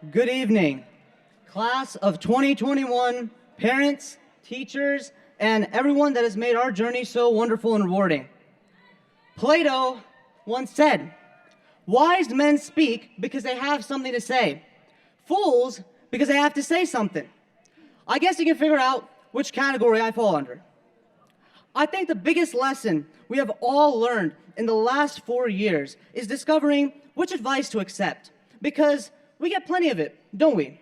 Good evening, class of 2021, parents, teachers, and everyone that has made our journey so wonderful and rewarding. Plato once said, "Wise men speak because they have something to say. Fools because they have to say something." I guess you can figure out which category I fall under. I think the biggest lesson we have all learned in the last 4 years is discovering which advice to accept, because we get plenty of it, don't we?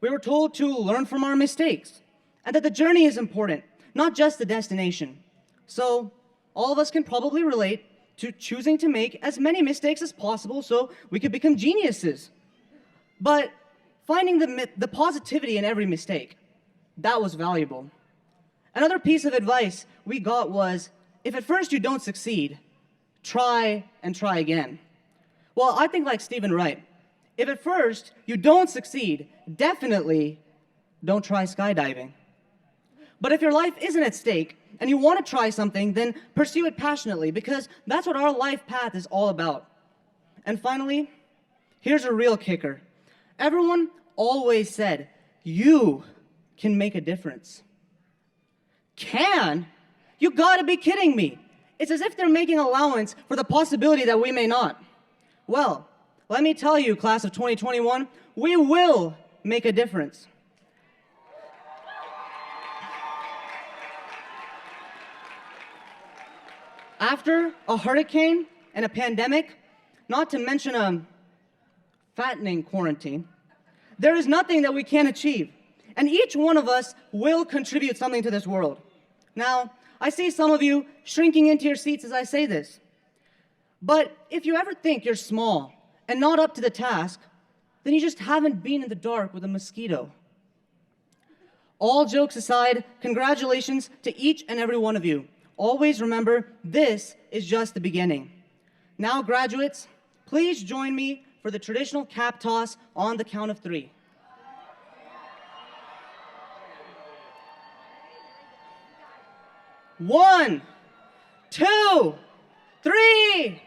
We were told to learn from our mistakes, and that the journey is important, not just the destination. So all of us can probably relate to choosing to make as many mistakes as possible so we could become geniuses. But finding the positivity in every mistake, that was valuable. Another piece of advice we got was, if at first you don't succeed, try and try again. Well, I think like Stephen Wright. If at first you don't succeed, definitely don't try skydiving. But if your life isn't at stake and you want to try something, then pursue it passionately, because that's what our life path is all about. And finally, here's a real kicker. Everyone always said, you can make a difference. Can? You gotta be kidding me. It's as if they're making allowance for the possibility that we may not. Well, let me tell you, class of 2021, we will make a difference. After a hurricane and a pandemic, not to mention a fattening quarantine, there is nothing that we can't achieve. And each one of us will contribute something to this world. Now, I see some of you shrinking into your seats as I say this. But if you ever think you're small and not up to the task, then you just haven't been in the dark with a mosquito. All jokes aside, congratulations to each and every one of you. Always remember, this is just the beginning. Now, graduates, please join me for the traditional cap toss on the count of 3. 1, 2, 3.